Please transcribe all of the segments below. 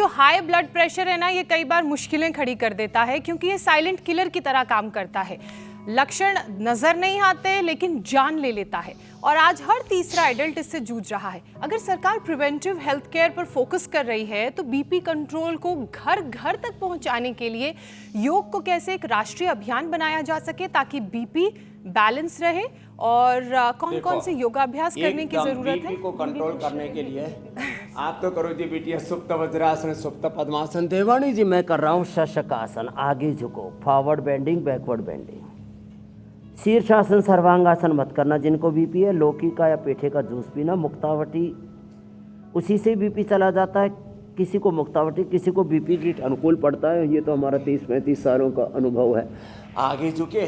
जो high blood pressure है ना, ये कई बार मुश्किलें खड़ी कर देता है क्योंकि ये साइलेंट किलर की तरह काम करता है। लक्षण नजर नहीं आते लेकिन जान ले लेता है और आज हर तीसरा एडल्ट इससे जूझ रहा है। अगर सरकार प्रिवेंटिव हेल्थ केयर पर फोकस कर रही है तो बीपी कंट्रोल को घर घर तक पहुंचाने के लिए योग को कैसे एक राष्ट्रीय अभियान बनाया जा सके ताकि बीपी बैलेंस रहे और कौन कौन से योगाभ्यास करने की जरूरत है। बीपी को कंट्रोल करने के लिए आप तो करो जी बिटिया, सुप्त वज्रासन, सुप्त पद्मासन। देवानी जी मैं कर रहा हूँ शशकासन, आगे झुको, फॉरवर्ड बेंडिंग, बैकवर्ड बेंडिंग। शीर्षासन, सर्वांगासन मत करना। जिनको बीपी है लौकी का या पेठे का जूस पीना। मुक्तावटी, उसी से बीपी चला जाता है। किसी को मुक्तावटी, किसी को बीपी किट अनुकूल पड़ता है। ये तो हमारा 30-35 सालों का अनुभव है। आगे झुके,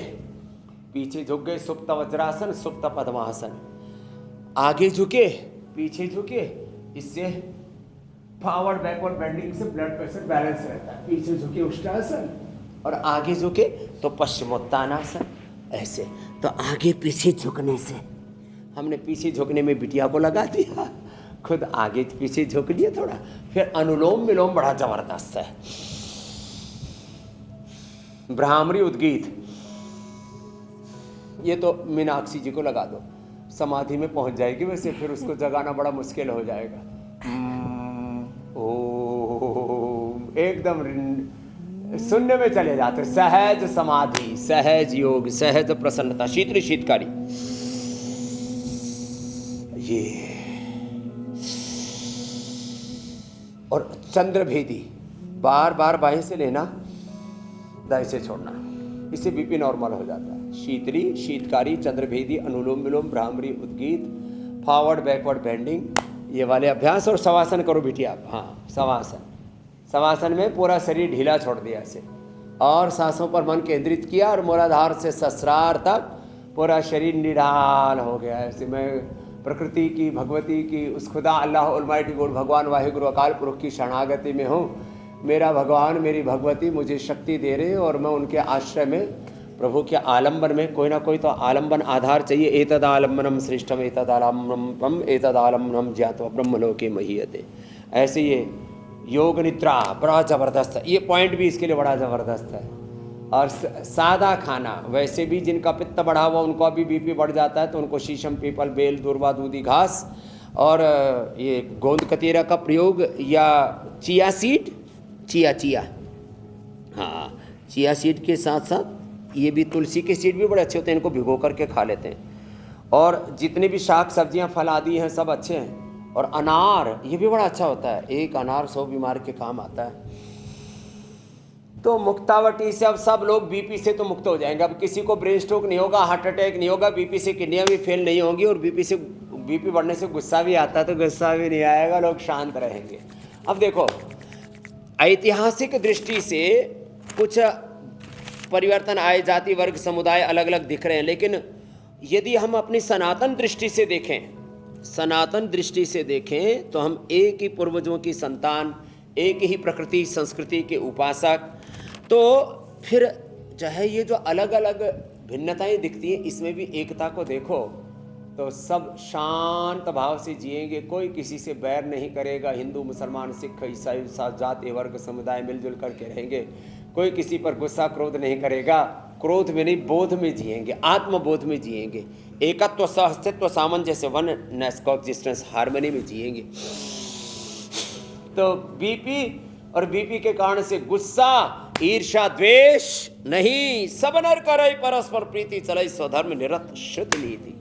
पीछे झुक गए, सुप्त वज्रासन, सुप्त पद्मासन। आगे झुके, पीछे झुके, इससे फॉरवर्ड बैकवर्ड बेंडिंग से ब्लड प्रेशर बैलेंस रहता है। पीछे झुके उष्टासन और आगे झुके तो पश्चिमोत्तानासन। ऐसे तो आगे पीछे झुकने से हमने पीछे झुकने में बिटिया को लगा दिया, खुद आगे पीछे झुक लिए थोड़ा। फिर अनुलोम विलोम बड़ा जबरदस्त है। भ्रामरी उद्गीत, ये तो मीनाक्षी जी को लगा दो, समाधि में पहुंच जाएगी। वैसे फिर उसको जगाना बड़ा मुश्किल हो जाएगा। ओम, एकदम शून्य में चले जाते। सहज समाधि, सहज योग, सहज प्रसन्नता, शीतल शीतकारी। ये और चंद्रभेदी, बार बार बाएं से लेना, दाएं से छोड़ना, इससे बीपी नॉर्मल हो जाता है। शीतली, शीतकारी, चंद्रभेदी, अनुलोम विलोम, भ्रामरी उद्गीत, फॉरवर्ड बैकवर्ड बेंडिंग, ये वाले अभ्यास। और शवासन करो बेटी आप। हाँ, शवासन। शवासन में पूरा शरीर ढीला छोड़ दिया ऐसे और सांसों पर मन केंद्रित किया और मूलाधार से सहस्रार तक पूरा शरीर निराल हो गया। ऐसे मैं प्रकृति की, भगवती की, उस खुदा अल्लाह अलमाइटी गॉड भगवान वाहिगुरु अकाल पुरुष की शरणागति में हूँ। मेरा भगवान, मेरी भगवती मुझे शक्ति दे रहे हैं और मैं उनके आश्रय में, प्रभु के आलंबन में, कोई ना कोई तो आलंबन आधार चाहिए। एतद आलंबनम श्रेष्ठम एतद आलंबनम एतद आलंबनम ज्ञात्वा ब्रह्मलोके महीयते। ऐसे ये योग निद्रा बड़ा ज़बरदस्त है। ये पॉइंट भी इसके लिए बड़ा ज़बरदस्त है। और सादा खाना, वैसे भी जिनका पित्त बढ़ा हुआ उनको भी बीपी बढ़ जाता है तो उनको शीशम, पीपल, बेल, दूर्वा, दूधी घास और ये गोंद कतीरा का प्रयोग या चिया सीड, चिया हाँ, चिया सीड के साथ साथ ये भी तुलसी के सीड भी बड़े अच्छे होते हैं, इनको भिगो करके खा लेते हैं। और जितने भी शाक सब्जियां, फल आदि हैं सब अच्छे हैं। और अनार, ये भी बड़ा अच्छा होता है। एक अनार 100 बीमार के काम आता है। तो मुक्तावटी से अब सब लोग बीपी से तो मुक्त हो जाएंगे। अब किसी को ब्रेन स्ट्रोक नहीं होगा, हार्ट अटैक नहीं होगा, बीपी से किडनियाँ भी फेल नहीं होंगी। और बीपी बढ़ने से गुस्सा भी आता है तो गुस्सा भी नहीं आएगा, लोग शांत रहेंगे। अब देखो, ऐतिहासिक दृष्टि से कुछ परिवर्तन आए, जाति वर्ग समुदाय अलग अलग दिख रहे हैं, लेकिन यदि हम अपनी सनातन दृष्टि से देखें तो हम एक ही पूर्वजों की संतान, एक ही प्रकृति संस्कृति के उपासक। तो फिर चाहे ये जो अलग अलग भिन्नताएं दिखती हैं, इसमें भी एकता को देखो तो सब शांत भाव से जिएंगे। कोई किसी से बैर नहीं करेगा। हिंदू, मुसलमान, सिख, ईसाई, जाति वर्ग समुदाय मिलजुल करके रहेंगे। कोई किसी पर गुस्सा क्रोध नहीं करेगा। क्रोध में नहीं, बोध में जिएंगे, आत्मबोध में जिएंगे। एकत्व, सहअस्तित्व, सामंजस्य, वननेस, कोएग्जिस्टेंस, हार्मनी में जिएंगे। तो बीपी और बीपी के कारण से गुस्सा, ईर्ष्या, द्वेष नहीं, सब नर करई परस्पर प्रीति, चलई स्वधर्म निरत शुद्ध नीति।